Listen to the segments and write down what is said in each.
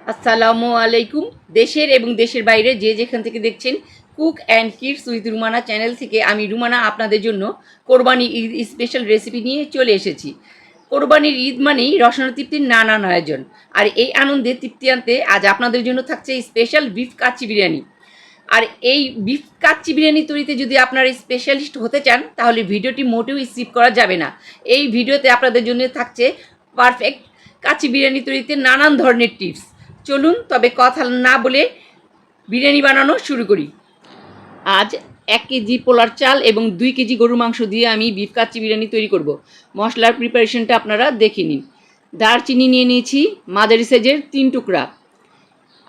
আসসালামু আলাইকুম। দেশের এবং দেশের বাইরে যে যেখান থেকে দেখছেন cook and kids with Rumana channel থেকে আমি রুমানা আপনাদের জন্য কোরবানি ঈদ স্পেশাল রেসিপি নিয়ে চলে এসেছি। কোরবানির ঈদ মানেই রসনতৃপ্তির নানান আয়োজন, আর এই আনন্দে তৃপ্তি আনতে আজ আপনাদের জন্য থাকছে স্পেশাল বিফ কাচ্চি বিরিয়ানি। আর এই বিফ কাচ্চি বিরিয়ানি তৈরিতে যদি আপনারা স্পেশালিস্ট হতে চান তাহলে ভিডিওটি মোটেও স্কিপ করা যাবে না। এই ভিডিওতে আপনাদের জন্য থাকছে পারফেক্ট কাচ্চি বিরিয়ানি তৈরিতে নানান ধরনের টিপস। চলুন তবে কথা না বলে বিরিয়ানি বানানো শুরু করি। আজ 1 কেজি পোলার চাল এবং 2 কেজি গরুর মাংস দিয়ে আমি বিফ কাচ্চি বিরিয়ানি তৈরি করব। মশলার প্রিপারেশনটা আপনারা দেখে নিন। দারচিনি নিয়ে নিয়েছি মাঝারি সাইজের 3 টুকরা,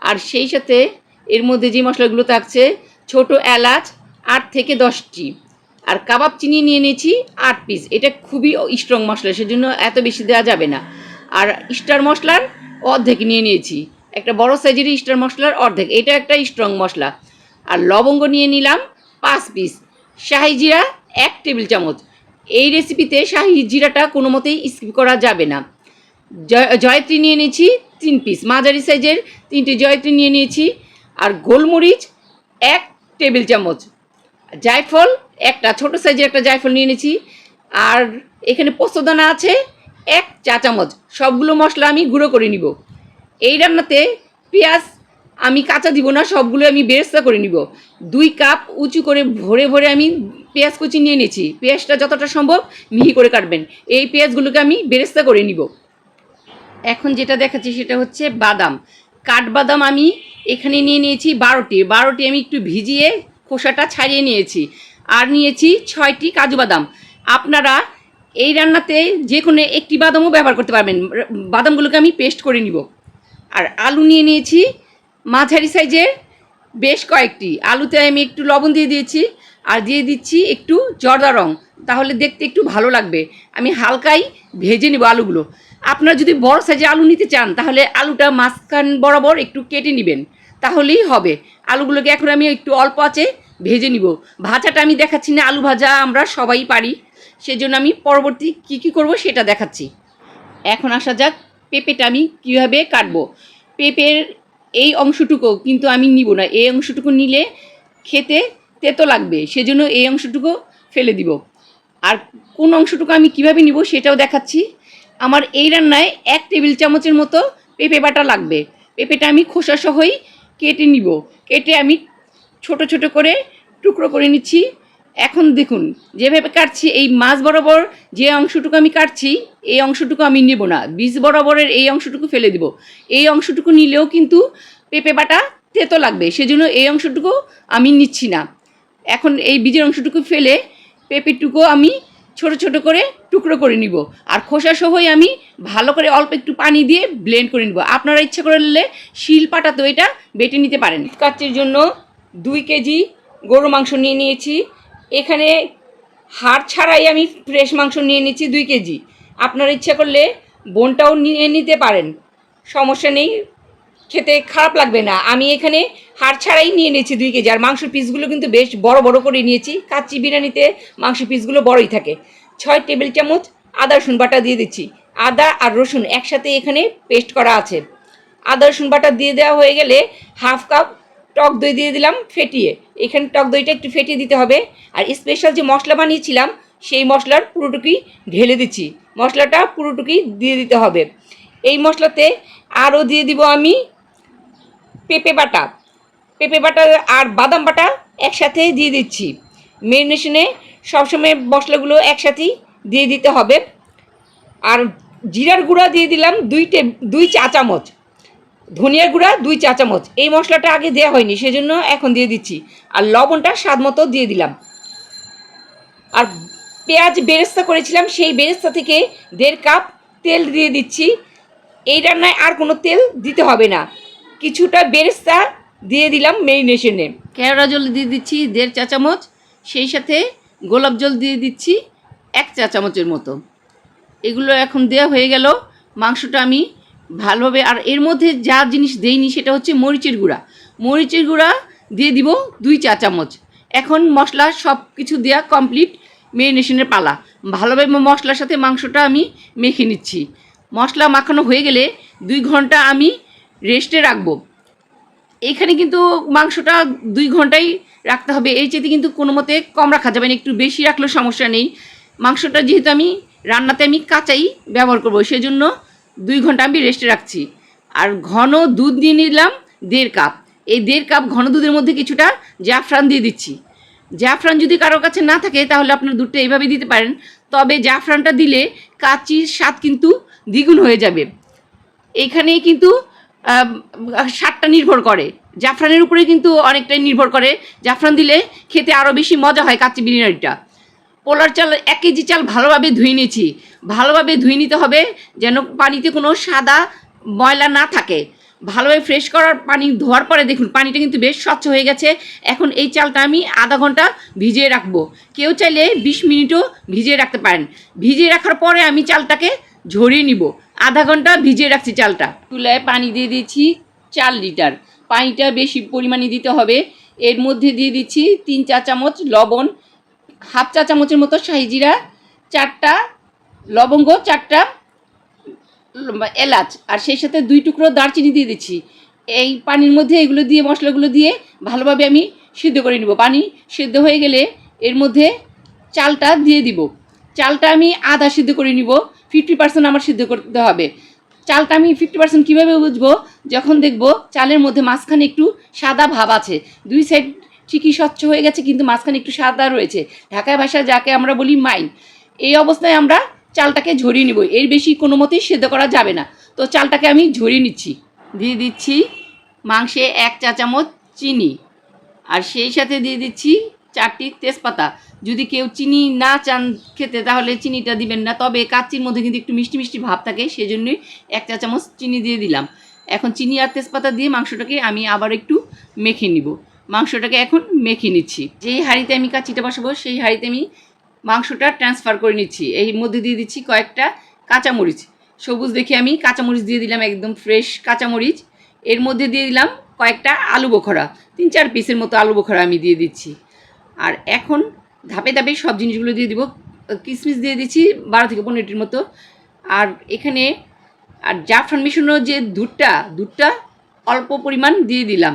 আর সেই সাথে এর মধ্যে যে মশলাগুলো থাকছে ছোট এলাচ 8 থেকে 10টি, আর কাবাব চিনি নিয়ে নিয়েছি 8 পিস। এটা খুবই স্ট্রং মশলা, সেজন্য এত বেশি দেওয়া যাবে না। আর স্টার মশলার অর্ধেক নিয়ে নিয়েছি, একটা বড় সাইজের স্টার মশলার অর্ধেক, এটা একটা স্ট্রং মশলা। আর লবঙ্গ নিয়ে নিলাম 5 পিস। শাহি জিরা 1 টেবিল চামচ। এই রেসিপিতে শাহি জিরাটা কোনো মতেই স্কিপ করা যাবে না। জয়ত্রী নিয়ে নিয়েছি 3 পিস, মাঝারি সাইজের 3টে জয়ত্রী নিয়ে নিয়েছি। আর গোলমরিচ 1 টেবিল চামচ। জায়ফল একটা ছোট সাইজের একটা জায়ফল নিয়ে নিয়েছি। আর এখানে পোস্তদানা আছে 1 চা চামচ। সবগুলো মশলা আমি গুঁড়ো করে নিব। এই রান্নাতে পেঁয়াজ আমি কাঁচা দিব না, সবগুলো আমি বেরেস্তা করে নিব। 2 কাপ উঁচু করে ভরে ভরে আমি পেঁয়াজ কুচি নিয়ে নিয়েছি। পেঁয়াজটা যতটা সম্ভব মিহি করে কাটবেন। এই পেঁয়াজগুলোকে আমি বেরেস্তা করে নিব। এখন যেটা দেখাচ্ছি সেটা হচ্ছে বাদাম। কাঠবাদাম আমি এখানে নিয়ে নিয়েছি 12টি আমি একটু ভিজিয়ে খোসাটা ছাড়িয়ে নিয়েছি। আর নিয়েছি 6টি কাজু বাদাম। আপনারা এই রান্নাতে যে কোনো একটি বাদামও ব্যবহার করতে পারবেন। বাদামগুলোকে আমি পেস্ট করে নিব। আর আলু নিয়ে নিয়েছি মাঝারি সাইজের বেশ কয়েকটি। আলুতে আমি একটু লবণ দিয়ে দিয়েছি, আর দিয়ে দিচ্ছি একটু জর্দা রং, তাহলে দেখতে একটু ভালো লাগবে। আমি হালকাই ভেজে নেব আলুগুলো। আপনারা যদি বড় সাইজের আলু নিতে চান তাহলে আলুটা মাঝখান বরাবর একটু কেটে নেবেন, তাহলেই হবে। আলুগুলোকে এখন আমি একটু অল্প আঁচে ভেজে নিব। ভাজাটা আমি দেখাচ্ছি না, আলু ভাজা আমরা সবাই পারি, সেজন্য আমি পরবর্তী কী করব সেটা দেখাচ্ছি। এখন আসা যাক পেঁপেটা আমি কীভাবে কাটবো। পেঁপের এই অংশটুকু কিন্তু আমি নিব না, এই অংশটুকু নিলে খেতে তেতো লাগবে, সেজন্য এই অংশটুকু ফেলে দিব। আর কোন অংশটুকু আমি কিভাবে নিব সেটাও দেখাচ্ছি। আমার এই রান্নায় 1 টেবিল চামচের মতো পেঁপে বাটা লাগবে। পেঁপেটা আমি খোসা সহই কেটে নিব। কেটে আমি ছোট ছোট করে টুকরো করে নিচ্ছি। এখন দেখুন যেভাবে কাটছি, এই মাছ বরাবর যে অংশটুকু আমি কাটছি এই অংশটুকু আমি নেব না, বীজ বরাবরের এই অংশটুকু ফেলে দিব। এই অংশটুকু নিলেও কিন্তু পেঁপে বাটা তেতো লাগবে, সেজন্য এই অংশটুকু আমি নিচ্ছি না। এখন এই বীজের অংশটুকু ফেলে পেঁপেটুকু আমি ছোট ছোট করে টুকরো করে নিব। আর খোসা সহই আমি ভালো করে অল্প একটু পানি দিয়ে ব্লেন্ড করে নিব। আপনারা ইচ্ছা করলে শিল পাটাতেও এটা বেটে নিতে পারেন। কাচ্চির জন্য 2 কেজি গরু মাংস নিয়ে নিয়েছি। এখানে হাড় ছাড়াই আমি ফ্রেশ মাংস নিয়ে নিচ্ছি 2 কেজি। আপনারা ইচ্ছা করলে বোনটাও নিয়ে নিতে পারেন, সমস্যা নেই, খেতে খারাপ লাগবে না। আমি এখানে হাড় ছাড়াই নিয়ে নিয়েছি 2 কেজি। আর মাংসের পিসগুলো কিন্তু বেশ বড় বড় করে নিয়েছি। কাচ্চি বিরিয়ানিতে মাংসের পিসগুলো বড়ই থাকে। 6 টেবিল চামচ আদা রসুন বাটা দিয়ে দিচ্ছি। আদা আর রসুন একসাথে এখানে পেস্ট করা আছে। আদা রসুন বাটা দিয়ে দেওয়া হয়ে গেলে 1/2 কাপ টক দই দিয়ে দিলাম ফেটিয়ে। এখানে টক দইটা একটু ফেটিয়ে দিতে হবে। আর স্পেশাল যে মশলা বানিয়েছিলাম সেই মশলার পুরোটুকুই ঢেলে দিচ্ছি। মশলাটা পুরোটুকুই দিয়ে দিতে হবে। এই মশলাতে আরও দিয়ে দিব আমি পেঁপে বাটা আর বাদাম বাটা একসাথে দিয়ে দিচ্ছি। ম্যারিনেশনে সবসময় মশলাগুলো একসাথেই দিয়ে দিতে হবে। আর জিরার গুঁড়া দিয়ে দিলাম 2 চা চামচ, ধনিয়ার গুঁড়া 2 চা চামচ। এই মশলাটা আগে দেওয়া হয়নি, সেজন্য এখন দিয়ে দিচ্ছি। আর লবণটা স্বাদ মতো দিয়ে দিলাম। আর পেঁয়াজ বেরেস্তা করেছিলাম, সেই বেরেস্তা থেকে 1.5 কাপ তেল দিয়ে দিচ্ছি। এই রান্নায় আর কোনো তেল দিতে হবে না। কিছুটা বেরেস্তা দিয়ে দিলাম ম্যারিনেশনে। কেওড়া জল দিয়ে দিচ্ছি 1.5 চা চামচ। সেই সাথে গোলাপ জল দিয়ে দিচ্ছি 1 চা চামচের মতো। এগুলো এখন দেওয়া হয়ে গেল। মাংসটা আমি ভালোভাবে, আর এর মধ্যে যা জিনিস দেইনি সেটা হচ্ছে মরিচের গুঁড়া দিয়ে দিব 2 চা চামচ। এখন মশলা সব কিছু দেওয়া কমপ্লিট, ম্যারিনেশনের পালা। ভালোভাবে মশলার সাথে মাংসটা আমি মেখে নিচ্ছি। মশলা মাখানো হয়ে গেলে 2 ঘন্টা আমি রেস্টে রাখবো। এইখানে কিন্তু মাংসটা 2 ঘন্টাই রাখতে হবে, এর চেয়ে কিন্তু কোনো মতে কম রাখা যাবে না, একটু বেশি রাখলেও সমস্যা নেই। মাংসটা যেহেতু আমি রান্নাতে আমি কাঁচাই ব্যবহার করবো, সেজন্য 2 ঘন্টা আমি রেস্টে রাখছি। আর ঘন দুধ দিয়ে নিলাম 1.5 কাপ। এই 1.5 কাপ ঘন দুধের মধ্যে কিছুটা জাফরান দিয়ে দিচ্ছি। জাফরান যদি কারোর কাছে না থাকে তাহলে আপনার দুধটা এইভাবে দিতে পারেন, তবে জাফরানটা দিলে কাচির স্বাদ কিন্তু দ্বিগুণ হয়ে যাবে। এইখানে কিন্তু স্বাদটা নির্ভর করে, জাফরানের উপরে কিন্তু অনেকটাই নির্ভর করে। জাফরান দিলে খেতে আরও বেশি মজা হয় কাচ্চি বিরিয়ানিটা। পোলার চাল 1 কেজি চাল ভালোভাবে ধুয়ে নিয়েছি। ভালোভাবে ধুয়ে নিতে হবে যেন পানিতে কোনো সাদা ময়লা না থাকে। ভালোভাবে ফ্রেশ করার পানি ধোয়ার পরে দেখুন পানিটা কিন্তু বেশ স্বচ্ছ হয়ে গেছে। এখন এই চালটা আমি আধা ঘন্টা ভিজিয়ে রাখবো। কেউ চাইলে 20 মিনিটও ভিজিয়ে রাখতে পারেন। ভিজিয়ে রাখার পরে আমি চালটাকে ঝরিয়ে নিব। আধা ঘন্টা ভিজিয়ে রাখছি চালটা। চুলায় পানি দিয়ে দিচ্ছি 4 লিটার। পানিটা বেশি পরিমাণে দিতে হবে। এর মধ্যে দিয়ে দিচ্ছি 3 চা চামচ লবণ, হাফ চা চামচের মতো শাহি জিরা, 4টা লবঙ্গ, 4টা এলাচ, আর সেই সাথে 2 টুকরো দারচিনি দিয়ে দিচ্ছি। এই পানির মধ্যে এগুলো দিয়ে মশলাগুলো দিয়ে ভালোভাবে আমি সিদ্ধ করে নেব। পানি সিদ্ধ হয়ে গেলে এর মধ্যে চালটা দিয়ে দিব। চালটা আমি আধা সিদ্ধ করে নিব, 50% আমার সিদ্ধ করতে হবে। চালটা আমি 50% কীভাবে বুঝবো? যখন দেখব চালের মধ্যে মাঝখানে একটু সাদা ভাব আছে, 2 সাইড ঠিকই স্বচ্ছ হয়ে গেছে কিন্তু মাঝখানে একটু সাদা রয়েছে, ঢাকায় ভাষায় যাকে আমরা বলি মাইন। এই অবস্থায় আমরা চালটাকে ঝরিয়ে নিব। এর বেশি কোনো মতেই সেদ্ধ করা যাবে না। তো চালটাকে আমি ঝরিয়ে নিচ্ছি। দিয়ে দিচ্ছি মাংসে 1 চা চামচ চিনি, আর সেই সাথে দিয়ে দিচ্ছি 4টি তেজপাতা। যদি কেউ চিনি না চান খেতে তাহলে চিনিটা দিবেন না, তবে কাচ্চির মধ্যে কিন্তু একটু মিষ্টি মিষ্টি ভাব থাকে, সেজন্যই 1 চা চামচ চিনি দিয়ে দিলাম। এখন চিনি আর তেজপাতা দিয়ে মাংসটাকে আমি আবার একটু মেখে নিব। মাংসটাকে এখন মেখে নিচ্ছি। যেই হাঁড়িতে আমি কাচ্চিটা বসাবো সেই হাঁড়িতে আমি মাংসটা ট্রান্সফার করে নিচ্ছি। এর মধ্যে দিয়ে দিচ্ছি কয়েকটা কাঁচামরিচ, সবুজ দেখে আমি কাঁচামরিচ দিয়ে দিলাম, একদম ফ্রেশ কাঁচামরিচ। এর মধ্যে দিয়ে দিলাম কয়েকটা আলু বোখরা, 3-4 পিসের মতো আলু বোখরা আমি দিয়ে দিচ্ছি। আর এখন ধাপে ধাপে সব জিনিসগুলো দিয়ে দিব। কিশমিশ দিয়ে দিচ্ছি 12 থেকে 15টির মতো। আর এখানে আর জাফরান মিশানো যে দুধটা অল্প পরিমাণ দিয়ে দিলাম।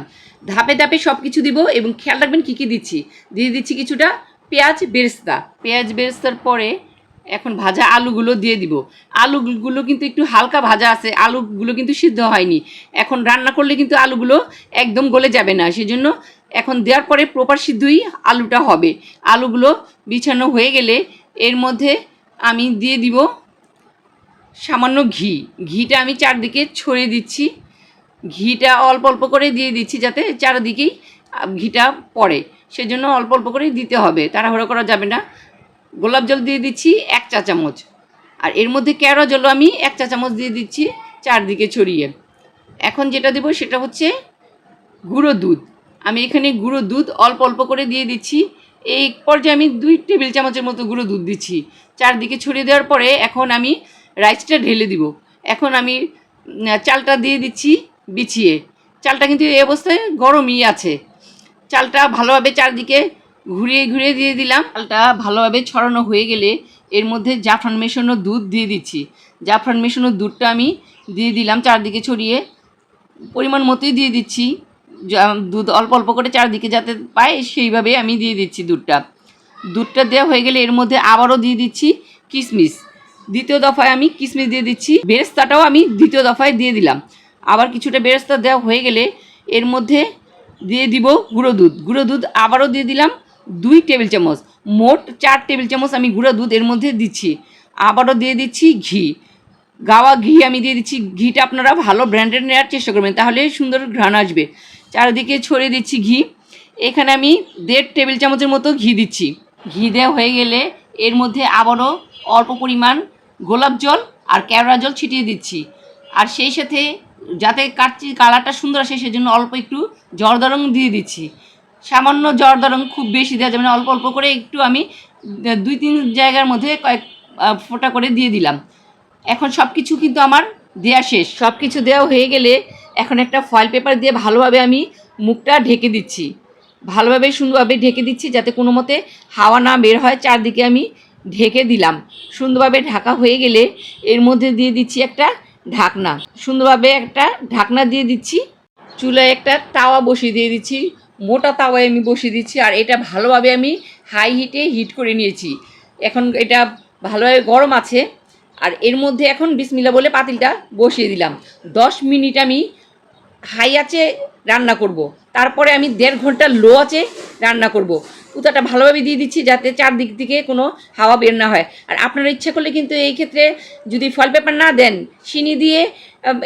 ধাপে ধাপে সব কিছু দিব এবং খেয়াল রাখবেন কী কী দিচ্ছি। দিয়ে দিচ্ছি কিছুটা পেঁয়াজ বেরেস্তা। পেঁয়াজ বেরেস্তার পরে এখন ভাজা আলুগুলো দিয়ে দিব। আলুগুলো কিন্তু একটু হালকা ভাজা আছে, আলুগুলো কিন্তু সিদ্ধ হয়নি। এখন রান্না করলে কিন্তু আলুগুলো একদম গলে যাবে না, সেজন্য এখন দেওয়ার পরে প্রপার সিদ্ধই আলুটা হবে। আলুগুলো বিছানো হয়ে গেলে এর মধ্যে আমি দিয়ে দিব সামান্য ঘিটা আমি চারদিকে ছড়িয়ে দিচ্ছি। ঘিটা অল্প অল্প করে দিয়ে দিচ্ছি যাতে চারদিকেই ঘিটা পড়ে, সেজন্য অল্প অল্প করে দিতে হবে, তাড়াহুড়ো করা যাবে না। গোলাপ জল দিয়ে দিচ্ছি 1 চা চামচ, আর এর মধ্যে কেওড়া জলও আমি 1 চা চামচ দিয়ে দিচ্ছি চারদিকে ছড়িয়ে। এখন যেটা দেবো সেটা হচ্ছে গুঁড়ো দুধ। আমি এখানে গুঁড়ো দুধ অল্প অল্প করে দিয়ে দিচ্ছি। এই পর্যায়ে আমি 2 টেবিল চামচের মতো গুঁড়ো দুধ দিচ্ছি। চারদিকে ছড়িয়ে দেওয়ার পরে এখন আমি রাইসটা ঢেলে দিব। এখন আমি চালটা দিয়ে দিচ্ছি বিছিয়ে। চালটা কিন্তু এই অবস্থায় গরমই আছে। চালটা ভালোভাবে চারদিকে ঘুরিয়ে ঘুরিয়ে দিয়ে দিলাম। চালটা ভালোভাবে ছড়ানো হয়ে গেলে এর মধ্যে জাফরান মেশানো দুধ দিয়ে দিচ্ছি। জাফরান মেশানো দুধটা আমি দিয়ে দিলাম চারদিকে ছড়িয়ে, পরিমাণ মতোই দিয়ে দিচ্ছি। দুধ অল্প অল্প করে চারদিকে যাতে পায় সেইভাবে আমি দিয়ে দিচ্ছি দুধটা দেওয়া হয়ে গেলে এর মধ্যে আবারও দিয়ে দিচ্ছি কিশমিশ। দ্বিতীয় দফায় আমি কিশমিশ দিয়ে দিচ্ছি। বেরেস্তাটাও আমি দ্বিতীয় দফায় দিয়ে দিলাম। আবার কিছুটা বেরেস্তা দেওয়া হয়ে গেলে এর মধ্যে দিয়ে দিব গুঁড়ো দুধ আবারও দিয়ে দিলাম 2 টেবিল চামচ। মোট 4 টেবিল চামচ আমি গুঁড়ো দুধ এর মধ্যে দিচ্ছি। আবারও দিয়ে দিচ্ছি গাওয়া ঘি আমি দিয়ে দিচ্ছি। ঘিটা আপনারা ভালো ব্র্যান্ডেড নেওয়ার চেষ্টা করবেন, তাহলে সুন্দর ঘ্রাণ আসবে। চারিদিকে ছড়িয়ে দিচ্ছি ঘি। এখানে আমি 1.5 টেবিল চামচের মতো ঘি দিচ্ছি। ঘি দেওয়া হয়ে গেলে এর মধ্যে আবারও অল্প পরিমাণ গোলাপ জল আর কেওড়া জল ছিটিয়ে দিচ্ছি। আর সেই সাথে যাতে কালারটা সুন্দর আসে সেজন্য অল্প একটু জর্দা রং দিয়ে দিচ্ছি। সামান্য জর্দা রং, খুব বেশি দেওয়া যাবে না, অল্প অল্প করে একটু আমি 2-3 জায়গার মধ্যে কয়েক ফোঁটা করে দিয়ে দিলাম। এখন সব কিছু কিন্তু আমার দেওয়া শেষ। সব কিছু দেওয়া হয়ে গেলে এখন একটা ফয়েল পেপার দিয়ে ভালোভাবে আমি মুখটা ঢেকে দিচ্ছি। ভালোভাবে সুন্দরভাবে ঢেকে দিচ্ছি যাতে কোনো মতে হাওয়া না বের হয়। চারদিকে আমি ঢেকে দিলাম। সুন্দরভাবে ঢাকা হয়ে গেলে এর মধ্যে দিয়ে দিচ্ছি একটা ঢাকনা, সুন্দরভাবে একটা ঢাকনা দিয়ে দিচ্ছি। চুলায় একটা তাওয়া বসিয়ে দিয়ে দিচ্ছি, মোটা তাওয়ায় আমি বসিয়ে দিচ্ছি। আর এটা ভালোভাবে আমি হাই হিটে হিট করে নিয়েছি। এখন এটা ভালোভাবে গরম আছে। আর এর মধ্যে এখন বিসমিল্লাহ বলে পাতিলটা বসিয়ে দিলাম। 10 মিনিট আমি হাই আঁচে রান্না করব। তারপরে আমি 1.5 ঘন্টা লো আঁচে রান্না করব। উতাটা ভালোভাবে দিয়ে দিচ্ছি যাতে চারদিক থেকে কোনো হাওয়া বের না হয়। আর আপনারা ইচ্ছে করলে কিন্তু এই ক্ষেত্রে যদি ফয়েল পেপার না দেন, চিনি দিয়ে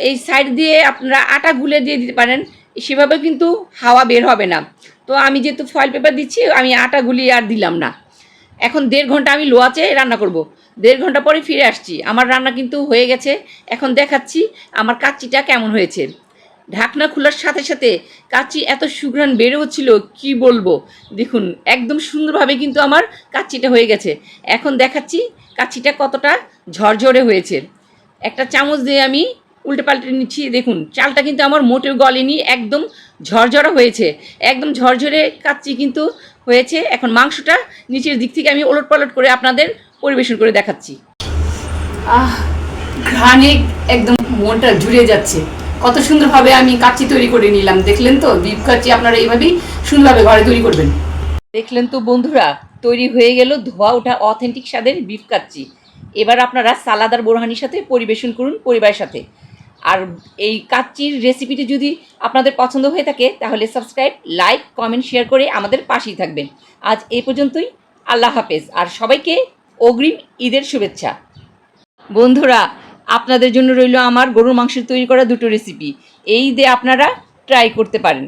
এই সাইড দিয়ে আপনারা আটা গুলে দিয়ে দিতে পারেন, সেভাবে কিন্তু হাওয়া বের হবে না। তো আমি যেহেতু ফয়েল পেপার দিচ্ছি, আমি আটা গুলিয়ে আর দিলাম না। এখন 1.5 ঘন্টা আমি লো আঁচে রান্না করব। 1.5 ঘন্টা পরে ফিরে আসছি, আমার রান্না কিন্তু হয়ে গেছে। এখন দেখাচ্ছি আমার কাচ্চিটা কেমন হয়েছে। ঢাকনা খোলার সাথে সাথে কাচ্চি এত সুঘ্রাণ বেড়ে হচ্ছিল, কি বলবো। দেখুন একদম সুন্দরভাবে কিন্তু আমার কাচ্চিটা হয়ে গেছে। এখন দেখাচ্ছি কাচ্চিটা কতটা ঝরঝরে হয়েছে। একটা চামচ দিয়ে আমি উল্টে পাল্টে নিচ্ছি। দেখুন চালটা কিন্তু আমার মোটেও গলেনি, একদম ঝরঝরা হয়েছে, একদম ঝরঝরে কাচ্চি কিন্তু হয়েছে। এখন মাংসটা নিচের দিক থেকে আমি ওলট পালট করে আপনাদের পরিবেশন করে দেখাচ্ছি। ঘ্রাণে একদম মনটা জুড়ে যাচ্ছে। কত সুন্দরভাবে আমি কাচ্চি তৈরি করে নিলাম, দেখলেন তো? বিফ কাচ্চি আপনারা এইভাবেই সুন্দরভাবে ঘরে তৈরি করবেন। দেখলেন তো বন্ধুরা, তৈরি হয়ে গেল ধোয়া ওঠা অথেন্টিক স্বাদের বিফ কাচ্চি। এবার আপনারা সালাদ আর বোরহানির সাথে পরিবেশন করুন পরিবারের সাথে। আর এই কাচ্চির রেসিপিটি যদি আপনাদের পছন্দ হয়ে থাকে তাহলে সাবস্ক্রাইব, লাইক, কমেন্ট, শেয়ার করে আমাদের পাশেই থাকবেন। আজ এই পর্যন্তই। আল্লাহ হাফেজ। আর সবাইকে অগ্রিম ঈদের শুভেচ্ছা। বন্ধুরা, আপনাদের জন্য রইল আমার গরুর মাংসের তৈরি করা 2টো রেসিপি। এই দিয়ে আপনারা ট্রাই করতে পারেন।